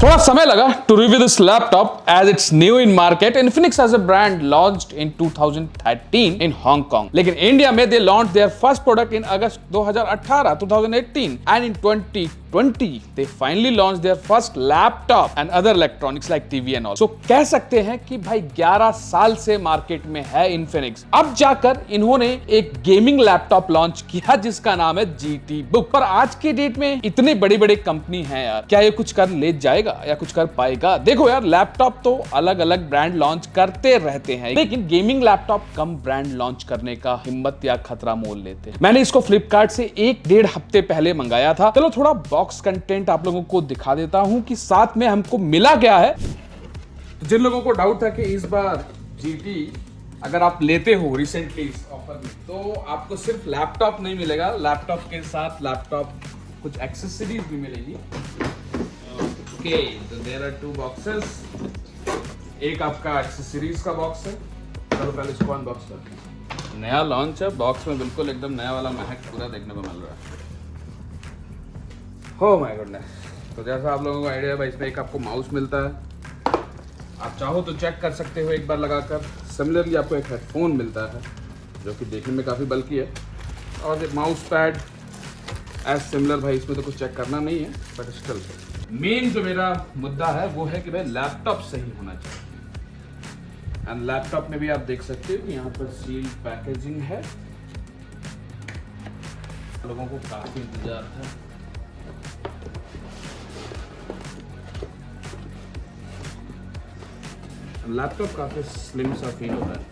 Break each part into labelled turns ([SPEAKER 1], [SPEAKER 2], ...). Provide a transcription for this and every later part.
[SPEAKER 1] थोड़ा समय लगा to review this laptop as it's new in market. Infinix as a brand launched in 2013 in Hong Kong. लेकिन India में they launched their first product in August 2018 and in 2020 they finally launched their first laptop and other electronics like TV and all. So कह सकते हैं कि भाई 11 साल से market में है Infinix. अब जाकर इन्होंने एक गेमिंग लैपटॉप लॉन्च किया जिसका नाम है GT Book. पर आज की डेट में इतनी बड़ी-बड़ी कंपनी है यार, क्या ये कुछ कर ले जाएगा या कुछ कर पाएगा? देखो यार, लैपटॉप तो अलग अलग ब्रांड लॉन्च करते रहते हैं, लेकिन गेमिंग लैपटॉप कम ब्रांड लॉन्च करने का हिम्मत या खतरा मोल लेते हैं। मैंने इसको फ्लिपकार्ट से 1-1.5 हफ्ते पहले मंगाया था। चलो थोड़ा बॉक्स कंटेंट आप लोगों को दिखा देता हूं कि साथ में हमको मिला क्या है। जिन लोगों को डाउट था कि इस बार GT अगर आप लेते हो रिसेंटली इस ऑफर में, तो आपको सिर्फ लैपटॉप नहीं मिलेगा, लैपटॉप के साथ लैपटॉप कुछ एक्सेसरीज भी मिलेगी। ओके, तो देयर आर 2 बॉक्सेस। एक आपका एक्सेसरीज का बॉक्स है। चलो पहले इसको अनबॉक्स करते हैं। नया लॉन्च है, बॉक्स में बिल्कुल एकदम नया वाला महक पूरा देखने को मिल रहा है। हो माय गुडनेस। तो जैसा आप लोगों को आइडिया है भाई, इसमें एक आपको माउस मिलता है। आप चाहो तो चेक कर सकते हो एक बार लगाकर। सिमिलरली आपको एक हेडफोन मिलता है जो कि देखने में काफ़ी बल्कि है, और एक माउस पैड एज सिमिलर। भाई इसमें तो कुछ चेक करना नहीं है, बट स्टिल मेन जो मेरा मुद्दा है वो है कि भाई लैपटॉप सही होना चाहिए। एंड लैपटॉप में भी आप देख सकते हो कि यहाँ पर सील पैकेजिंग है। लोगों को काफ़ी इंतजार था। लैपटॉप काफी स्लिम सा फील होता है।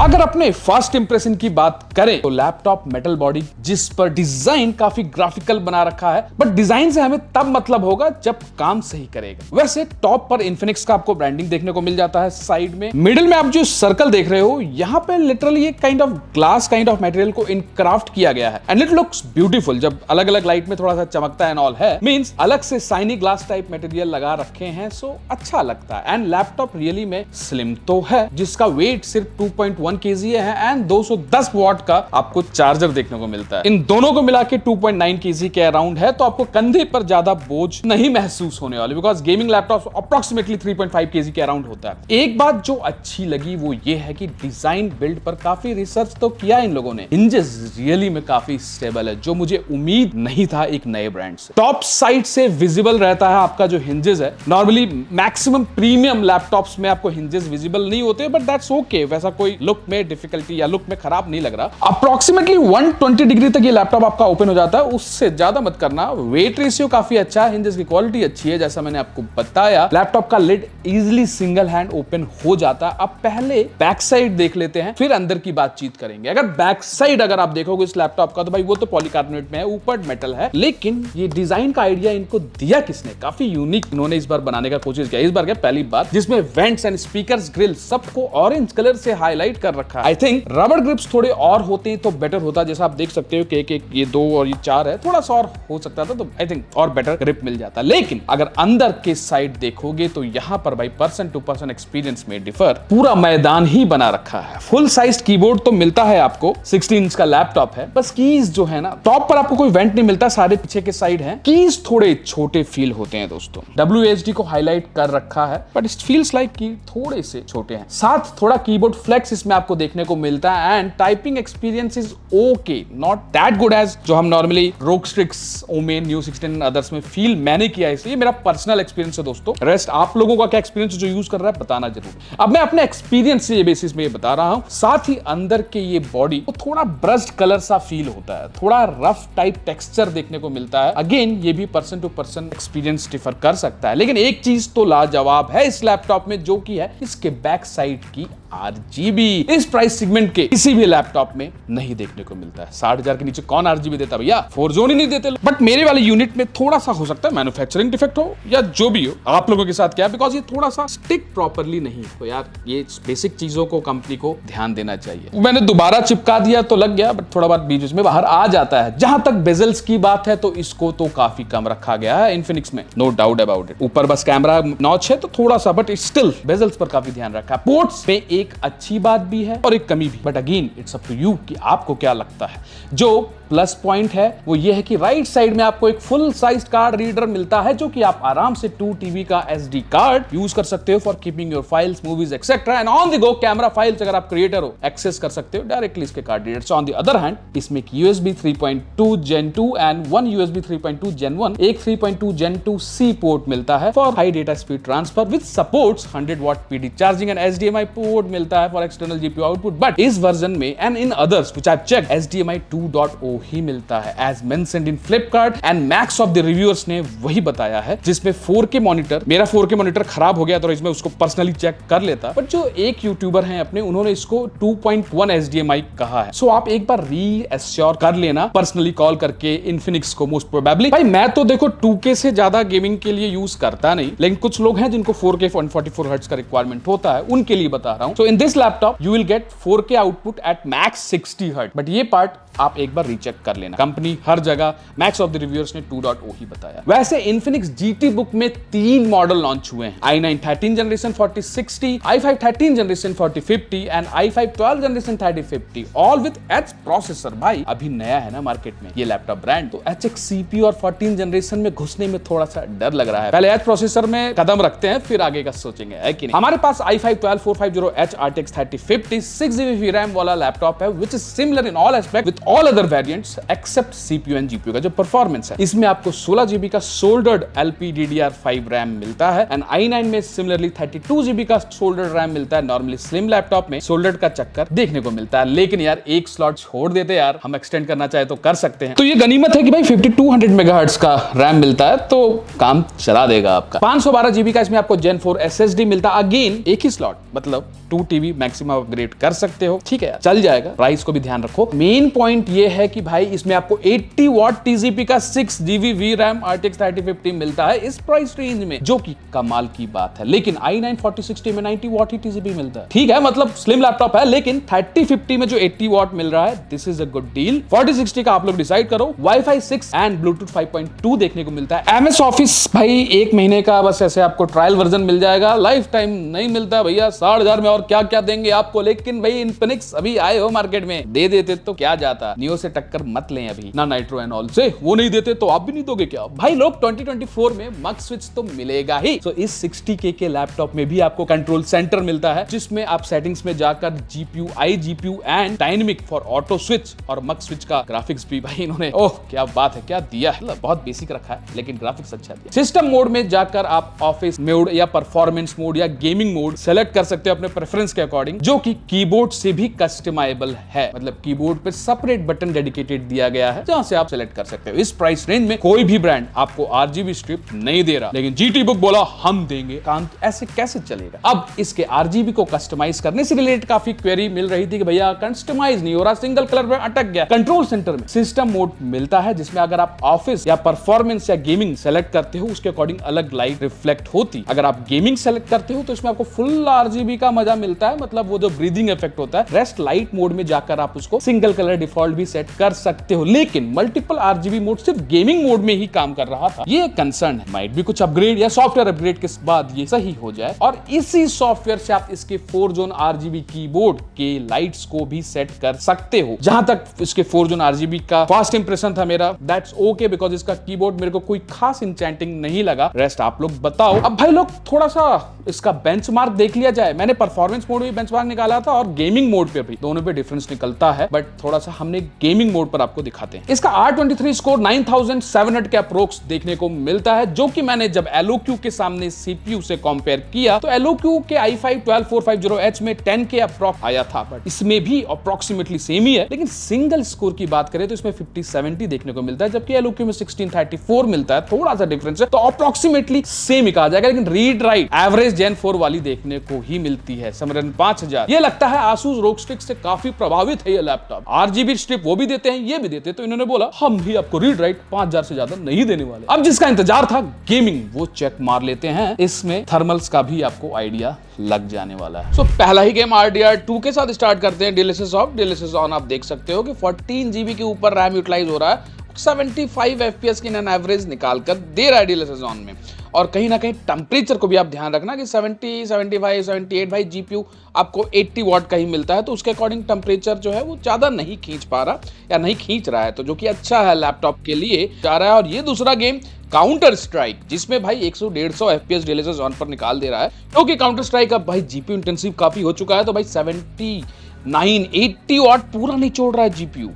[SPEAKER 1] अगर अपने फर्स्ट इंप्रेशन की बात करें तो लैपटॉप मेटल बॉडी जिस पर डिजाइन काफी ग्राफिकल बना रखा है, बट डिजाइन से हमें तब मतलब होगा जब काम सही करेगा। वैसे टॉप पर इन्फिनिक्स का आपको ब्रांडिंग देखने को मिल जाता है। साइड में मिडिल में आप जो सर्कल देख रहे हो, यहाँ पे लिटरली एक kind of glass kind of material को इनक्राफ्ट किया गया है एंड इट लुक्स ब्यूटीफुल। जब अलग अलग लाइट में थोड़ा सा चमकता है एंड ऑल है, मींस अलग से शाइनी ग्लास टाइप मटेरियल लगा रखे हैं, सो अच्छा लगता है। एंड लैपटॉप रियली में स्लिम तो है, जिसका वेट सिर्फ 2.1 kg है एंड 210 वॉट का आपको चार्जर देखने को मिलता है। इन दोनों को मिला के 2.9 kg के अराउंड है, तो आपको कंधे पर ज्यादा बोझ नहीं महसूस होने वाले, because gaming laptop approximately 3.5 kg के अराउंड होता है। एक बात जो अच्छी लगी वो ये है कि डिजाइन बिल्ड पर काफी रिसर्च तो किया इन लोगों ने। हिंजेस रियली में काफी स्टेबल है, जो मुझे उम्मीद नहीं था एक नए ब्रांड से। टॉप साइड से विजिबल रहता है आपका जो हिंजेस है। नॉर्मली मैक्सिमम प्रीमियम लैपटॉप्स में आपको हिंजेस विजिबल नहीं होते, बट दैट्स ओके। वैसा कोई लुक में डिफिकल्टी या लुक में खराब नहीं लग रहा। अप्रोक्सीमेटली 120 डिग्री तक ये लैपटॉप आपका ओपन हो जाता है, उससे ज्यादा मत करना। वेट रेशियो काफी अच्छा है, हिंजेस की क्वालिटी अच्छी है। जैसा मैंने आपको बताया, लैपटॉप का lid easily single hand open हो जाता है। अब पहले बैक साइड देख लेते हैं, फिर अंदर की बातचीत करेंगे। अगर बैक साइड अगर आप देखोगे इस लैपटॉप का, तो भाई वो तो पॉलीकार्बोनेट में है, ऊपर मेटल है, लेकिन ये डिजाइन का आइडिया इनको दिया किसने? काफी यूनिक इन्होंने इस बार बनाने का कोशिश किया। इस बार क्या पहली बार जिसमें वेंट्स एंड स्पीकर्स ग्रिल सबको ऑरेंज कलर से हाईलाइट कर रखा है। आई थिंक रबर ग्रिप्स थोड़े और होते तो बेटर होता। जैसा आप देख सकते हो कि एक ये 2 और ये 4 है, थोड़ा सा और हो सकता था, तो आई थिंक और बेटर ग्रिप मिल जाता। लेकिन अगर अंदर के साइड देखोगे तो यहाँ पर भाई पर्सन टू पर्सन एक्सपीरियंस में डिफर पूरा मैदान ही बना रखा है। फुल साइज कीबोर्ड तो मिलता है आपको, 16 इंच का लैपटॉप है। बस कीज जो है ना, टॉप पर आपको कोई वेंट नहीं मिलता, सारे पीछे के साइड है। कीज थोड़े छोटे फील होते हैं दोस्तों। WSD को हाईलाइट कर रखा है, बट इट फील्स लाइक की थोड़े से छोटे हैं। साथ थोड़ा कीबोर्ड फ्लेक्स इसमें आपको देखने को मिलता है and typing experience is okay, not that good as जो हम normally ROG Strix, Omen, new 16 others में फील मैंने किया। इसलिए मेरा पर्सनल एक्सपीरियंस है दोस्तों। रेस्ट आप लोगों का क्या एक्सपीरियंस जो यूज कर रहा है बताना जरूर। अब मैं अपने एक्सपीरियंस से बेसिस में ये बता रहा हूं। साथ ही अंदर के ये बॉडी को थोड़ा ब्रश्ड कलर सा फील होता है, थोड़ा रफ टाइप टेक्सचर देखने को मिलता है। अगेन ये भी person to person experience differ कर सकता है, लेकिन एक चीज तो लाजवाब है इस लैपटॉप में, जो कि है इसके बैक साइड की RGB। इस प्राइस सेगमेंट के किसी भी लैपटॉप में नहीं देखने को मिलता है। 60,000 के नीचे कौन RGB देता भैया? 4 जोन ही नहीं देते। बट मेरे वाले यूनिट में थोड़ा सा हो सकता है मैन्युफैक्चरिंग डिफेक्ट हो या जो भी हो। आप लोगों के साथ क्या, बिकॉज ये थोड़ा सा स्टिक प्रॉपरली नहीं। तो यार ये बेसिक चीजों को कंपनी को ध्यान देना चाहिए। मैंने दोबारा चिपका दिया तो लग गया, बट थोड़ा बार बीच में बाहर आ जाता है। जहां तक बेजल्स की बात है तो इसको तो काफी कम रखा गया है इन्फिनिक्स में, नो डाउट अबाउट इट। ऊपर बस कैमरा नॉच है तो थोड़ा सा, बट स्टिल बेजल्स पर काफी ध्यान रखा है। पोर्ट्स पे एक अच्छी बात भी है और एक कमी भी, but again it's up to you कि आपको क्या लगता है। जो प्लस पॉइंट है वो ये है कि राइट साइड में आपको एक फुल साइज कार्ड रीडर मिलता है, जो कि आप आराम से 2 TB का SD कार्ड यूज कर सकते हो for keeping your files, movies etcetera, and on the go camera files अगर आप क्रिएटर हो एक्सेस कर सकते हो डायरेक्टली इसके कार्ड रीडर से। ऑन द अदर हैंड इसमें एक USB 3.2 Gen 2 and 1 USB 3.2 Gen 1, एक 3.2 Gen 2 C पोर्ट मिलता है for high data speed transfer with supports 100 watt PD charging, and HDMI port मिलता है for external GPU output. But इस version में and in others which I have checked HDMI 2.0 ही मिलता है as mentioned in Flipkart, and max of the reviewers ने वही बताया है, जिसमें 4K मॉनिटर, मेरा 4K मॉनिटर खराब हो गया तो इसमें उसको पर्सनली चेक कर लेता, बट जो एक यूट्यूबर हैं अपने उन्होंने इसको 2.1 HDMI कहा है। सो आप एक बार रीएश्योर कर लेना पर्सनली कॉल करके इन्फिनिक्स को। मोस्ट प्रोबेबली भाई मैं तो देखो 2K से ज्यादा गेमिंग के लिए यूज करता नहीं, लेकिन कुछ लोग हैं जिनको 4K 144 हर्ट्ज का रिक्वायरमेंट होता है, उनके लिए बता रहा हूं। So in this laptop you will get 4K output at max 60 hertz, but ये पार्ट आप एक बार रीचेक कर लेना। कंपनी हर जगह मैक्स ऑफ द रिव्यूअर्स ने 2.0 ही बताया। वैसे इन्फिनिक्स GT Book में 3 मॉडल लॉन्च हुए हैं, i9 13 generation 4060, i5 13 generation 4050 and i5 12 generation 3050, all with H processor. भाई अभी नया है ना मार्केट में ये लैपटॉप ब्रांड, तो HX CPU और 14 जनरेशन में घुसने में थोड़ा सा डर लग रहा है। पहले H प्रोसेसर में कदम रखते हैं फिर आगे का सोचेंगे, है कि नहीं। हमारे पास i5 12450H RTX 3050 6GB VRAM वाला लैपटॉप है, which is similar in all aspects with all other variants except CPU and GPU का जो परफॉर्मेंस है। इसमें आपको 16GB का सोल्डर्ड LPDDR5 RAM मिलता है, एंड i9 में सिमिलरली 32GB का सोल्डर्ड RAM मिलता है। नॉर्मली स्लिम लैपटॉप में सोल्डर्ड का चक्कर देखने को मिलता है, लेकिन यार एक स्लॉट छोड़ देते यार, हम एक्सटेंड करना चाहे तो कर सकते हैं। तो ये गनीमत है कि भाई 5200 मेगाहर्ट्ज का RAM मिलता है, तो काम चला देगा आपका। 512GB का इसमें आपको Gen 4 SSD मिलता है, अगेन एक ही स्लॉट, मतलब 2 TB मैक्सिमम अपग्रेड कर सकते हो, ठीक है यार, चल जाएगा। प्राइस को भी ध्यान रखो। मेन पॉइंट ये है कि भाई इसमें आपको 80 वाट TCP का 6GB VRAM RTX 3050 मिलता है इस प्राइस रेंज में, जो कि कमाल की बात है। लेकिन i9 4060 में 90 वाट ही TCP मिलता है, ठीक है, मतलब स्लिम लैपटॉप है, लेकिन 3050 में जो 80 वाट मिल रहा है, this is a good deal. 4060 का आप लोग डिसाइड करो। Wi-Fi 6 एंड Bluetooth 5.2 देखने को मिलता है। MS Office भाई 1 महीने का बस ऐसे आपको ट्रायल वर्जन मिल जाएगा, लाइफ टाइम नहीं मिलता भैया। 60,000 में और क्या क्या देंगे आपको, लेकिन भाई इन्फिनिक्स अभी आए हो मार्केट में, दे देते तो क्या जाता। नियो से टक्कर मत लें अभी ना, नाइट्रो एंड ऑल से वो नहीं देते तो आप भी नहीं दोगे क्या भाई। लोग 2024 में मग स्विच तो मिलेगा ही। तो इस 60K के लैपटॉप में भी आपको कंट्रोल सेंटर मिलता है, जिसमें आप सेटिंग्स में जाकर GPU, iGPU and dynamic for auto switch और मग स्विच का ग्राफिक्स भी भाई इन्होंने, ओह क्या बात है, क्या दिया है। बहुत बेसिक रखा है लेकिन ग्राफिक्स अच्छा दिया। सिस्टम मोड में जाकर आप ऑफिस मोड या परफॉर्मेंस मोड या गेमिंग मोड सेलेक्ट कर सकते हो अपने प्रेफरेंस के अकॉर्डिंग, जो कि कीबोर्ड से भी कस्टमाइजेबल है। मतलब कीबोर्ड पे सेपरेट बटन डेडिकेटेड दिया गया है जहां से आप सेलेक्ट कर सकते हो। इस प्राइस रेंज में कोई भी ब्रांड आपको RGB स्ट्रिप नहीं दे रहा, लेकिन GT Book बोला हम देंगे। काम ऐसे कैसे चलेगा। अब इसके RGB को कस्टमाइज करने से रिलेटेड काफी क्वेरी मिल रही थी कि भैया कस्टमाइज नहीं हो रहा, सिंगल कलर में अटक गया। कंट्रोल सेंटर में सिस्टम मोड मिलता है, जिसमें अगर आप ऑफिस या परफॉर्मेंस या गेमिंग सेलेक्ट करते हो उसके अकॉर्डिंग अलग लाइट रिफ्लेक्ट होती। अगर आप गेमिंग सेलेक्ट करते हो तो इसमें आपको फुल RGB का मजा मिलता है, मतलब वो जो ब्रीदिंग इफेक्ट होता है। रेस्ट लाइट मोड में जाकर आप उसको सिंगल कलर डिफॉल्ट भी सेट कर सकते हो, लेकिन मल्टीपल RGB मोड सिर्फ गेमिंग मोड में ही काम कर रहा था। ये कंसर्न है, माइट भी कुछ अपग्रेड या सॉफ्टवेयर अपग्रेड के बाद ये सही हो जाए, और इसी सॉफ्टवेयर से आप इसके 4 जोन RGB कीबोर्ड के लाइट्स को भी सेट कर सकते हो। जहां तक इसके 4 जोन RGB का फर्स्ट इंप्रेशन था मेरा, दैट्स ओके, बिकॉज इसका कीबोर्ड मेरे को कोई खास इंचेंटिंग नहीं लगा। रेस्ट आप लोग बताओ। अब भाई लोग थोड़ा सा इसका बेंचमार्क देख लिया जाए। मैंने परफॉर्मेंस मोड में बेंचमार्क निकाला था और गेमिंग मोड पे भी, दोनों पे डिफरेंस निकलता है, बट थोड़ा सा हमने गेमिंग मोड पर आपको दिखाते हैं। इसका R23 स्कोर 9700 के अप्रोक्स देखने को मिलता है, जो कि मैंने जब LOQ के सामने CPU से कंपेयर किया तो LOQ के i5 12450H में 10 के अप्रोक्स आया था, बट इसमें भी अप्रोक्सीमेटली सेम ही है। लेकिन सिंगल स्कोर की बात करें तो इसमें 5070 देखने को मिलता है, जबकि LOQ में 1634 मिलता है, थोड़ा सा डिफरेंस है, तो अप्रोक्सीमेटली सेम ही कहा जाएगा। लेकिन रीड राइट एवरेज Gen 4 वाली देखने को ही मिलती है। समरन 5000, ये लगता है Asus ROG Strix से काफी प्रभावित है ये लैपटॉप। RGB स्ट्रिप वो भी देते हैं, ये भी देते हैं, तो इन्होंने बोला हम भी आपको रीड राइट 5000 से ज्यादा नहीं देने वाले। अब जिसका इंतजार था गेमिंग, वो चेक मार लेते हैं। इसमें थर्मल्स का भी आपको आइडिया लग जाने वाला है। पहला ही गेम RDR2 के साथ स्टार्ट करते हैं। DLSS of, DLSS on. आप देख सकते हो कि 14 GB के ऊपर रैम यूटिलाइज हो रहा है, 75 FPS की एवरेज निकाल कर दे रहा है DLSS ऑन में। और कहीं ना कहीं टेम्परेचर को भी आप ध्यान रखना कि 70, 75, 78 भाई जीपीयू आपको 80 वॉट का ही मिलता है, तो उसके अकॉर्डिंग टेम्परेचर जो है वो ज़्यादा नहीं खींच पा रहा या नहीं खींच रहा है, तो जो कि अच्छा है लैपटॉप के लिए जा रहा है। और ये दूसरा गेम काउंटर स्ट्राइक, जिसमें भाई 100-150 FPS DLSS ऑन पर निकाल दे रहा है, क्योंकि काउंटर स्ट्राइक अब भाई जीपीयू इंटेंसिव काफी हो चुका है, तो भाई 79, 80 वॉट पूरा निचोड़ रहा है जीपीयू,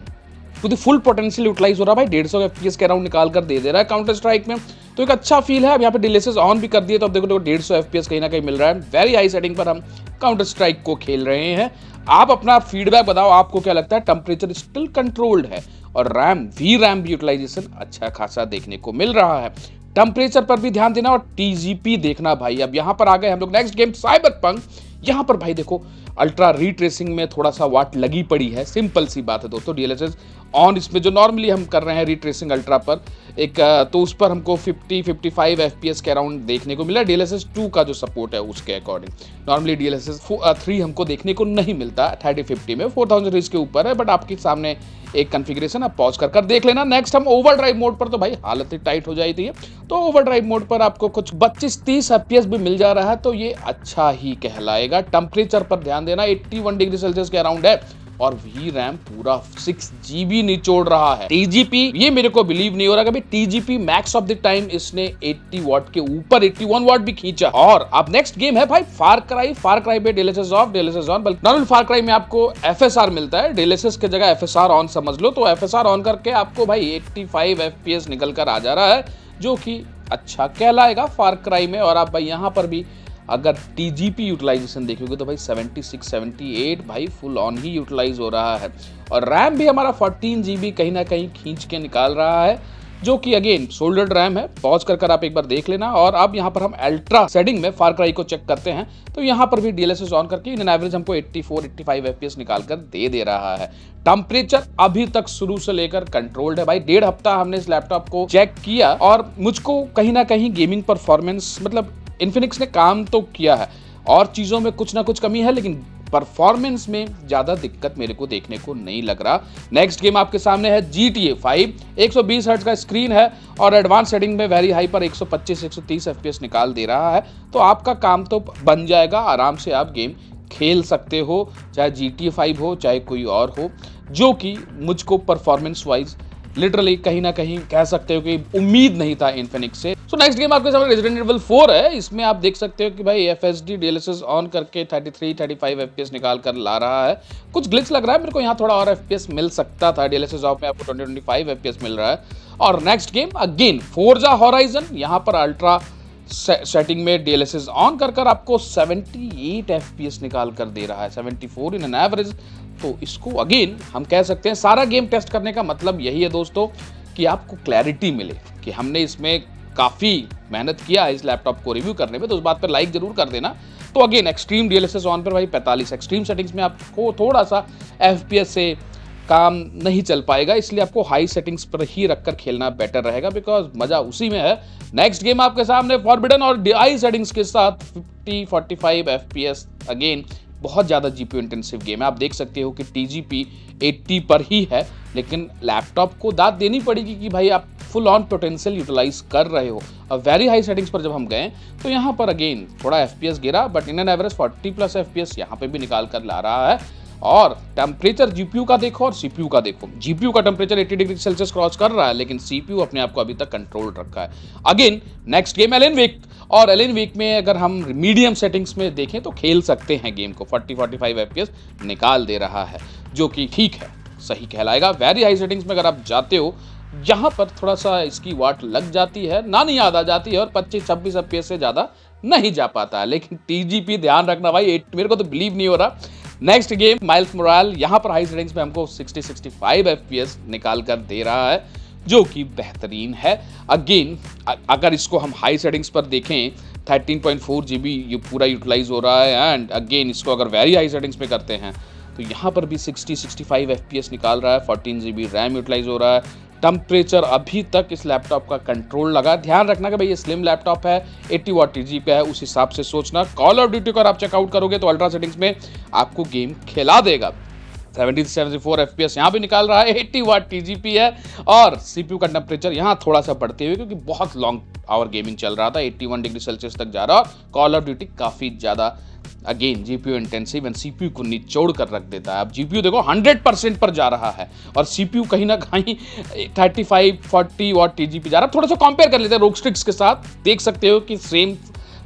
[SPEAKER 1] तो फुल पोटेंशियल यूटिलाइज हो रहा है भाई, 150 FPS के अराउंड निकाल कर दे दे रहा है काउंटर स्ट्राइक में, तो एक अच्छा फील है। अब यहाँ पे DLSS ऑन भी कर दिए, तो अब देखो 150 FPS कहीं ना कहीं मिल रहा है। वेरी हाई सेटिंग पर हम काउंटर स्ट्राइक को खेल रहे हैं। आप अपना फीडबैक बताओ, आपको क्या लगता है? टेम्परेचर स्टिल कंट्रोल्ड है और रैम भी यूटिलाइजेशन अच्छा खासा देखने को मिल रहा है। टेम्परेचर पर भी ध्यान देना और TGP देखना भाई। अब यहाँ पर आ गए हम लोग नेक्स्ट गेम साइबरपंक। यहाँ पर भाई देखो अल्ट्रा रीट्रेसिंग में थोड़ा सा वाट लगी पड़ी है, सिंपल सी बात है दोस्तों। DLSS ऑन इसमें जो नॉर्मली हम कर रहे हैं रीट्रेसिंग अल्ट्रा पर एक तो उस पर हमको 50-55 FPS के अराउंड देखने को मिला। DLSS 2 का जो सपोर्ट है उसके अकॉर्डिंग नॉर्मली DLSS 3 हमको देखने को नहीं मिलता 3050 में, 4000 रीच के ऊपर है, बट आपके सामने एक कॉन्फ़िगरेशन आप पॉज कर देख लेना। नेक्स्ट हम ओवरड्राइव मोड पर, तो भाई हालत ही टाइट हो जाती है, तो ओवरड्राइव मोड पर आपको कुछ 25-30 FPS भी मिल जा रहा है, तो ये अच्छा ही कहलाएगा। टेम्परेचर पर ध्यान देना, 81 डिग्री सेल्सियस के अराउंड है और VRAM पूरा 6GB निचोड़ रहा है। TGP ये मेरे को बिलीव नहीं हो रहा कि TGP max of the time इसने 80 वॉट के ऊपर 81 वॉट भी खींचा। और अब नेक्स्ट गेम है भाई फार क्राई पे DLSS ऑफ, DLSS ऑन। बल्कि नॉर्मल फार क्राई में आपको FSR मिलता है, DLSS के जगह FSR ऑन समझ लो, तो FSR ऑन करके आपको भाई 85 FPS निकल कर आ जा रहा है, जो कि अच्छा कहलाएगा फार क्राई में। और आप भाई यहाँ पर भी अगर TGP यूटिलाइजेशन देखोगे तो भाई 76-78 भाई फुल ऑन ही यूटिलाइज हो रहा है। और रैम भी हमारा 14GB कहीं ना कहीं खींच के निकाल रहा है, जो कि अगेन सोल्डर्ड रैम है। पॉज कर आप एक बार देख लेना। और अब यहाँ पर हम अल्ट्रा सेटिंग में फार क्राई को चेक करते हैं, तो यहाँ पर भी DLSS ऑन करके इन एवरेज हमको 84-85 FPS निकाल कर दे रहा है। टेम्परेचर अभी तक शुरू से लेकर कंट्रोल्ड है भाई। 1.5 हफ्ता हमने इस लैपटॉप को चेक किया और मुझको कहीं ना कहीं गेमिंग परफॉर्मेंस, मतलब इन्फिनिक्स ने काम तो किया है और चीज़ों में कुछ ना कुछ कमी है, लेकिन परफॉर्मेंस में ज़्यादा दिक्कत मेरे को देखने को नहीं लग रहा। नेक्स्ट गेम आपके सामने है GTA 5, 120 हर्ट्ज का स्क्रीन है और एडवांस सेटिंग में वेरी हाई पर 125-130 FPS निकाल दे रहा है, तो आपका काम तो बन जाएगा। आराम से आप गेम खेल सकते हो, चाहे GTA 5 हो चाहे कोई और हो, जो कि मुझको परफॉर्मेंस वाइज लिटरली कहीं ना कहीं कह सकते हो कि उम्मीद नहीं था इन्फिनिक्स से। सो नेक्स्ट गेम आपके सामने रेजिडेंट एविल 4 है। इसमें आप देख सकते हो कि भाई FSD DLSS ऑन करके 33-35 FPS निकाल कर ला रहा है। कुछ ग्लिच लग रहा है मेरे को, यहाँ थोड़ा और FPS मिल सकता था। DLSS ऑफ में आपको 20-25 FPS मिल रहा है। और next game again Forza horizon, यहाँ पर अल्ट्रा सेटिंग में DLSS ऑन कर आपको 78 FPS निकाल कर दे रहा है, 74 इन एन एवरेज। तो इसको अगेन हम कह सकते हैं, सारा गेम टेस्ट करने का मतलब यही है दोस्तों कि आपको क्लैरिटी मिले कि हमने इसमें काफ़ी मेहनत किया है इस लैपटॉप को रिव्यू करने में, तो उस बात पर लाइक जरूर कर देना। तो अगेन एक्सट्रीम DLSS ऑन पर भाई 45 एक्सट्रीम सेटिंग्स में आपको थोड़ा सा FPS से काम नहीं चल पाएगा, इसलिए आपको हाई सेटिंग्स पर ही रखकर खेलना बेटर रहेगा, बिकॉज मजा उसी में है। नेक्स्ट गेम आपके सामने फॉरबिडन और DI सेटिंग्स के साथ 50-45 FPS। अगेन बहुत ज़्यादा GPU इंटेंसिव गेम है। आप देख सकते हो कि TGP 80 पर ही है, लेकिन लैपटॉप को दाद देनी पड़ेगी कि भाई आप फुल ऑन पोटेंशियल यूटिलाइज कर रहे हो। अब वेरी हाई सेटिंग्स पर जब हम गए तो यहाँ पर अगेन थोड़ा FPS गिरा, but in an average 40+ FPS यहाँ पे भी निकाल कर ला रहा है। और टेम्परेचर GPU का देखो और CPU का देखो। GPU का टेम्परेचर 80 डिग्री सेल्सियस क्रॉस कर रहा है, लेकिन CPU अपने आप को अभी तक कंट्रोल रखा है। अगेन नेक्स्ट गेम एलन वेक, और एलन वेक में अगर हम मीडियम सेटिंग्स में देखें तो खेल सकते हैं गेम को, 40-45 FPS निकाल दे रहा है, जो कि ठीक है, सही कहलाएगा। वेरी हाई सेटिंग्स में अगर आप जाते हो, यहाँ पर थोड़ा सा इसकी वाट लग जाती है, नानी याद आ जाती है और 25-26 FPS से ज़्यादा नहीं जा पाता है। लेकिन TGP ध्यान रखना भाई, मेरे को तो बिलीव नहीं हो रहा। नेक्स्ट गेम माइल्स मोराल, यहाँ पर हाई सेटिंग्स में हमको 60-65 FPS निकाल कर दे रहा है, जो कि बेहतरीन है। अगेन अगर इसको हम हाई सेटिंग्स पर देखें 13.4 GB ये पूरा यूटिलाइज हो रहा है। एंड अगेन इसको अगर वेरी हाई सेटिंग्स पे करते हैं तो यहाँ पर भी 60-65 FPS निकाल रहा है, 14 GB रैम यूटिलाइज हो रहा है। टेम्परेचर अभी तक इस लैपटॉप का कंट्रोल लगा। ध्यान रखना कि भाई ये स्लिम लैपटॉप है, 80 वॉट TGP पे है, उस हिसाब से सोचना। कॉल ऑफ ड्यूटी को आप चेकआउट करोगे तो अल्ट्रा सेटिंग्स में आपको गेम खिला देगा। 70 से 74 FPS यहाँ भी निकाल रहा है, 80 वाट TGP है और CPU का टेम्परेचर यहाँ थोड़ा सा बढ़ते हुए, क्योंकि बहुत लॉन्ग आवर गेमिंग चल रहा था, 81 डिग्री सेल्सियस तक जा रहा और कॉल ऑफ ड्यूटी काफी ज्यादा again GPU intensive and CPU को निचोड़ कर रख देता है। अब GPU देखो 100% पर जा रहा है और CPU कहीं ना कहीं 35-40 वाट TGP जा रहा है। थोड़ा सा कंपेयर कर लेते हैं रोग स्ट्रिक्स के साथ, देख सकते हो कि सेम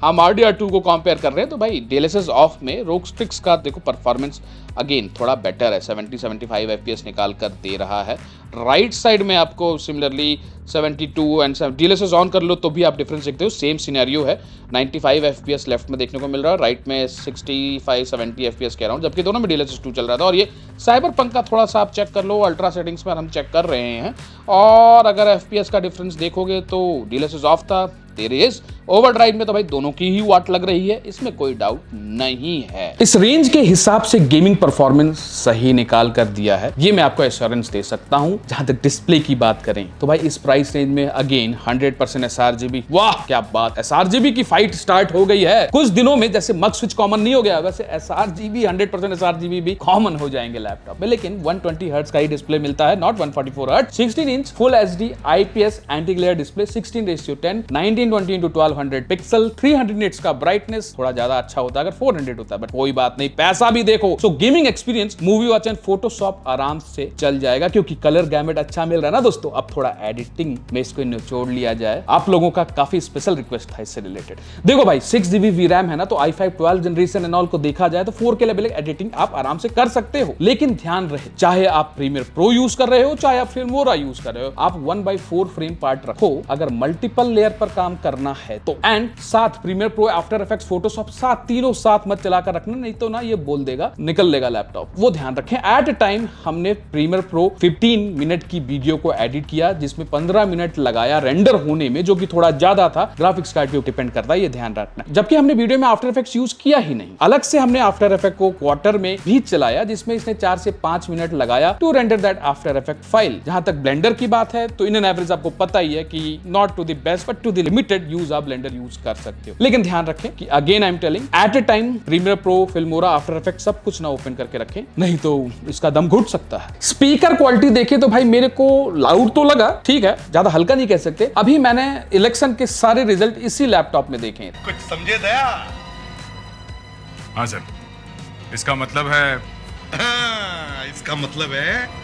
[SPEAKER 1] हम RDR2 को कंपेयर कर रहे हैं तो भाई DLSS ऑफ में रोग स्ट्रिक्स का देखो परफॉर्मेंस अगेन थोड़ा बेटर है, 70-75 FPS निकाल कर दे रहा है। राइट साइड में आपको सिमिलरली 72 एंड DLSS ऑन कर लो तो भी आप डिफरेंस देखते हो, सेम सिनेरियो है। 95 FPS लेफ्ट में देखने को मिल रहा है, राइट में 65-70 FPS कह रहा हूँ, जबकि दोनों में DLSS 2 चल रहा था। और ये साइबरपंक का थोड़ा सा आप चेक कर लो, अल्ट्रा सेटिंग्स पर हम चेक कर रहे हैं और अगर FPS का डिफरेंस देखोगे तो DLSS ऑफ था, देयर इज ओवरड्राइव में तो भाई दोनों की ही वाट लग रही है, इसमें कोई डाउट नहीं है। इस रेंज के हिसाब से गेमिंग परफॉर्मेंस सही निकाल कर दिया है, ये मैं आपको एश्योरेंस दे सकता हूं। जहां तक डिस्प्ले की बात करें तो भाई इस प्राइस रेंज में अगेन 100% sRGB, वाह क्या बात, sRGB की फाइट स्टार्ट हो गई है। कुछ दिनों में जैसे मग स्विच कॉमन नहीं हो गया, वैसे sRGB 100% sRGB भी कॉमन हो जाएंगे लैपटॉप में। लेकिन 120 हर्ट्ज का ही डिस्प्ले मिलता है, not 144 hertz. 16 inch full HD IPS anti glare display, 16:10, 1920 x 1200 pixel, 300 nits का ब्राइटनेस, थोड़ा ज्यादा अच्छा होता अगर 400 होता, बट कोई बात नहीं, पैसा भी देखो। सो gaming experience movie watch and Photoshop आराम से चल जाएगा, क्योंकि कलर गैमेट अच्छा मिल रहा है ना दोस्तों। अब थोड़ा एडिटिंग में इसको निचोड़ लिया जाए, आप लोगों का काफी स्पेशल रिक्वेस्ट था इससे रिलेटेड। देखो भाई 6GB VRAM है ना, तो i5 12 जनरेशन एंड ऑल को देखा जाए तो 4K लेवल एडिटिंग आप आराम से कर सकते हो। लेकिन ध्यान रहे, चाहे आप प्रीमियर प्रो यूज कर रहे हो, चाहे आप फिल्मोरा यूज कर रहे हो, आप 1/4 फ्रेम पार्ट रखो। अगर मल्टीपल लेयर पर काम करना है तो, एंड साथ Premiere Pro, After Effects, Photoshop साथ तीनों साथ मत चलाकर रखना, नहीं तो ना ये बोल देगा, निकल लेगा लैपटॉप। वो ध्यान रखें। एट अ टाइम हमने प्रीमियर प्रो 15 मिनट की वीडियो को एडिट किया, जिसमें 15 मिनट लगाया रेंडर होने में, जो कि थोड़ा ज्यादा था। ग्राफिक्स कार्ड पे डिपेंड करता है, ये ध्यान रखना। जबकि हमने वीडियो में आफ्टर इफेक्ट्स यूज किया ही नहीं, अलग से हमने आफ्टर इफेक्ट को क्वार्टर में भी चलाया, जिसमें इसने 4 से 5 मिनट लगाया to render that After Effect file. जहां तक ब्लेंडर की बात है तो इन एन एवरेज आपको पता ही है कि not to the best but to the limited use आप ब्लेंडर यूज कर सकते हो। लेकिन ध्यान रखें कि again I am telling, at a time Premiere Pro, Filmora, After Effect सब कुछ ना ओपन करके रखें, नहीं तो इसका दम घुट सकता है। स्पीकर क्वालिटी देखें तो भाई मेरे को लाउड तो लगा, ठीक है, ज्यादा हल्का नहीं कह सकते। अभी मैंने इलेक्शन के सारे रिजल्ट इसी लैपटॉप में देखे।
[SPEAKER 2] कुछ समझे दया?
[SPEAKER 3] हाँ सर, इसका मतलब है,
[SPEAKER 2] इसका मतलब है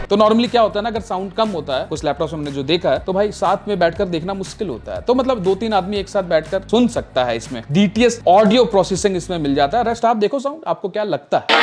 [SPEAKER 1] तो नॉर्मली क्या होता है ना, अगर साउंड कम होता है कुछ लैपटॉप में हमने जो देखा है, तो भाई साथ में बैठकर देखना मुश्किल होता है। तो मतलब 2-3 आदमी एक साथ बैठकर सुन सकता है। इसमें DTS ऑडियो प्रोसेसिंग इसमें मिल जाता है। रेस्ट आप देखो साउंड, आपको क्या लगता है।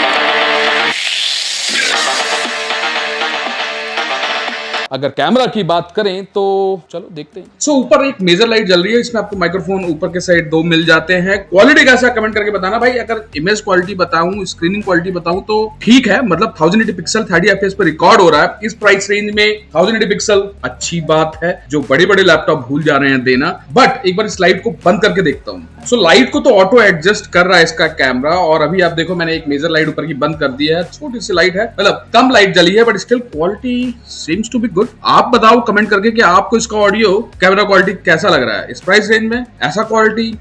[SPEAKER 1] अगर कैमरा की बात करें तो चलो देखते हैं। सो ऊपर एक मेजर लाइट जल रही है, इसमें आपको माइक्रोफोन ऊपर के साइड 2 मिल जाते हैं। क्वालिटी कैसा कमेंट करके बताना भाई। अगर इमेज क्वालिटी बताऊं, स्क्रीनिंग क्वालिटी बताऊं तो ठीक है, मतलब 1080 पिक्सल 30 FPS पर रिकॉर्ड हो रहा है। इस प्राइस रेंज में 1080 पिक्सल अच्छी बात है, जो बड़े बड़े लैपटॉप भूल जा रहे हैं देना। बट एक बार इस लाइट को बंद करके देखता हूं। सो लाइट को तो ऑटो एडजस्ट कर रहा है इसका कैमरा, और अभी आप देखो मैंने एक मेजर लाइट ऊपर की बंद कर दी है। छोटी सी लाइट है, मतलब कम लाइट जली है, but still quality seems to be good. आप बताओ कमेंट करके कि आपको इसका ऑडियो कैमरा क्वालिटी कैसा लग रहा है। इस प्राइस रेंज में ऐसा क्वालिटी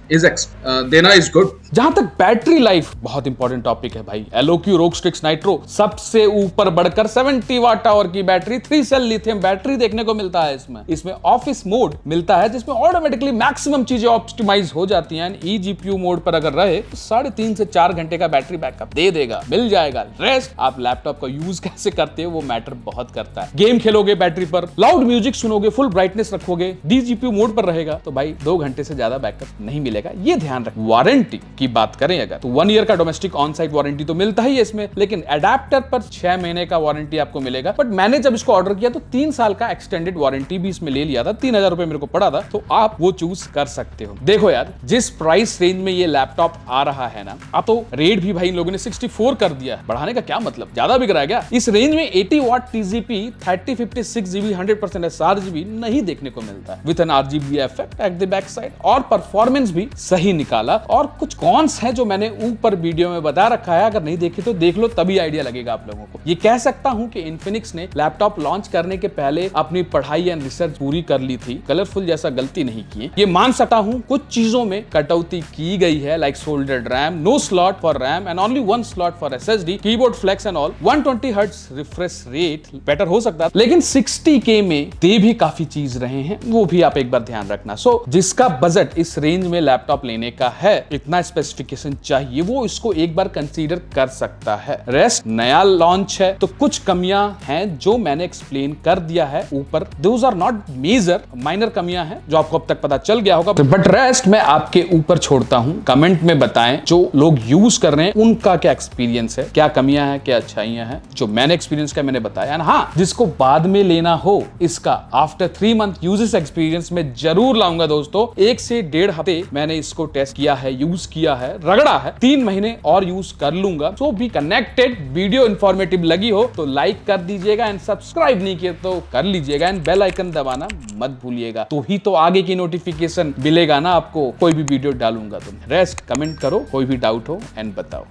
[SPEAKER 1] देना इज गुड। जहां तक बैटरी लाइफ, बहुत इंपॉर्टेंट टॉपिक है भाई। एलोक्यू रोग स्ट्रिक्स नाइट्रो सबसे ऊपर बढ़कर 70 वाट आवर की बैटरी, 3 सेल लिथियम बैटरी देखने को मिलता है इसमें ऑफिस मोड मिलता है, जिसमें ऑटोमेटिकली मैक्सिमम चीजें ऑप्टिमाइज हो जाती हैं। eGPU मोड पर अगर रहे तो 3.5 से 4 घंटे का बैटरी बैकअप दे देगा, मिल जाएगा। रेस्ट आप लैपटॉप का यूज कैसे करते हो वो मैटर बहुत करता है। गेम खेलोगे बैटरी पर, लाउड म्यूजिक सुनोगे, फुल ब्राइटनेस रखोगे, DGPU मोड पर रहेगा तो भाई 2 घंटे से ज्यादा बैकअप नहीं मिलेगा, ये ध्यान रख। वारंटी की बात करें अगर तो 1 ईयर का डोमेस्टिक ऑन साइट वारंटी तो मिलता ही है इसमें, लेकिन एडेप्टर पर 6 महीने का वारंटी आपको मिलेगा। बट मैंने जब इसको ऑर्डर किया तो 3 साल का एक्सटेंडेड वारंटी भी इसमें ले लिया था, 3000 रुपए मेरे को पड़ा था, तो आप वो चूज कर सकते हो। देखो यार, जिस प्राइस रेंज में ये लैपटॉप आ रहा है ना, अब तो रेट भी भाई इन लोगों ने 64 कर दिया है। बढ़ाने का क्या मतलब, ज्यादा बिक रहा है क्या? इस रेंज में 80 वाट TGP 3056GB 100% sRGB नहीं देखने को मिलता है, with an RGB effect at the back side, और परफॉर्मेंस भी सही निकाला और कुछ कॉन्स हैं जो मैंने ऊपर वीडियो में बता रखा है, अगर नहीं देखे तो देख लो, तभी आइडिया लगेगा आप लोगों को। ये कह सकता हूं कि इन्फिनिक्स ने लैपटॉप लॉन्च करने के पहले अपनी पढ़ाई एंड रिसर्च पूरी कर ली थी, कलरफुल जैसा गलती नहीं की। ये मान सकता हूं कुछ चीजों में कटौती की गई है, like soldered RAM, no slot for RAM and only one slot for SSD, keyboard flex and all, 120 hertz refresh rate better हो सकता है, लेकिन 60K में दे भी काफी चीज रहे हैं, वो भी आप एक बार ध्यान रखना। सो जिसका बजट इस रेंज में लैपटॉप लेने का है, इतना स्पेसिफिकेशन चाहिए, वो इसको एक बार कंसीडर कर सकता है। रेस्ट नया लॉन्च है तो कुछ कमियां हैं जो मैंने एक्सप्लेन कर दिया है ऊपर, those are not major, minor कमियां हैं जो आपको अब तक पता चल गया होगा, बट रेस्ट मैं आपके ऊपर छोड़ता हूं। कमेंट में बताएं जो लोग यूज कर रहे हैं उनका क्या एक्सपीरियंस है, क्या कमियां हैं, क्या अच्छाइयां हैं। जो मैंने एक्सपीरियंस किया मैंने बताया, हाँ जिसको बाद में लेना हो इसका आफ्टर 3 मंथ यूजेस एक्सपीरियंस में जरूर लाऊंगा दोस्तों। 1 से 1.5 हफ्ते मैंने इसको टेस्ट किया है, यूज किया है, रगड़ा है, 3 महीने और यूज कर लूंगा। सो बी कनेक्टेड। वीडियो इंफॉर्मेटिव लगी हो तो लाइक कर दीजिएगा एंड सब्सक्राइब नहीं किया तो कर लीजिएगा एंड बेल आइकन दबाना मत भूलिएगा, तो ही तो आगे की नोटिफिकेशन मिलेगा ना आपको, कोई भी वीडियो डालूंगा तो। रेस्ट कमेंट करो, कोई भी डाउट हो एंड बताओ।